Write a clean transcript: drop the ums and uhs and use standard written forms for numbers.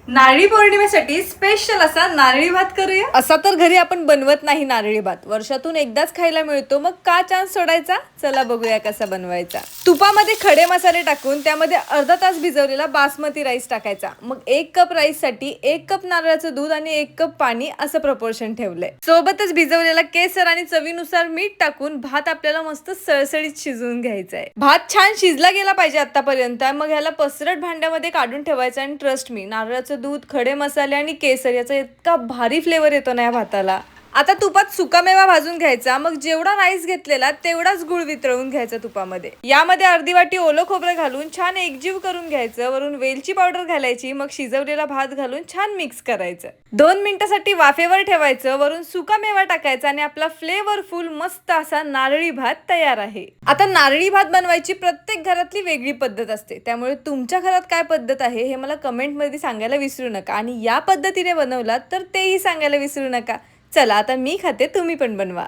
नारळी पौर्णिमेसाठी special असा नारळी भात करूया। असा तर घरी आपण बनवत नाही नारळी भात, वर्षातून एकदाच खायला मिळतो, मग का चान्स सोडायचा। चला बघूया कसा बनवायचा। तुपामध्ये खडे मसाले टाकून त्यामध्ये अर्धा तास भिजवलेला बासमती राईस टाकायचा। मग 1 कप राईस साठी 1 कप नारळाचं दूध आणि 1 कप पाणी असं प्रपोर्शन ठेवलंय। सोबतच भिजवलेला केसर आणि चवीनुसार मीठ टाकून भात आपल्याला मस्त सळसळीत शिजवून घ्यायचा आहे। भात छान शिजला गेला पाहिजे आतापर्यंत। मग ह्याला पसरट भांड्यामध्ये काढून ठेवायचं आणि ट्रस्ट मी, नारळाचं दूध, खडे मसाले आणि केसर याचा इतका भारी फ्लेवर येतो ना या भाताला। आता तुपात सुकामेवा भाजून घ्यायचा। मग जेवढा राईस घेतलेला तेवढाच गुळ वितळून घ्यायचा तुपामध्ये। यामध्ये अर्धी वाटी ओलं खोबरं घालून छान एकजीव करून घ्यायचं। वरून वेलची पावडर घालायची। मग शिजवलेला भात घालून छान मिक्स करायचं। 2 मिनिटांसाठी वाफेवर ठेवायचं। वरून सुकामेवा टाकायचा आणि आपला फ्लेवरफुल मस्त असा नारळी भात तयार आहे। आता नारळी भात बनवायची प्रत्येक घरातली वेगळी पद्धत असते, त्यामुळे तुमच्या घरात काय पद्धत आहे हे मला कमेंट मध्ये सांगायला विसरू नका। आणि या पद्धतीने बनवलात तर तेही सांगायला विसरू नका। चला आता मी खाते, तुम्ही पण बनवा।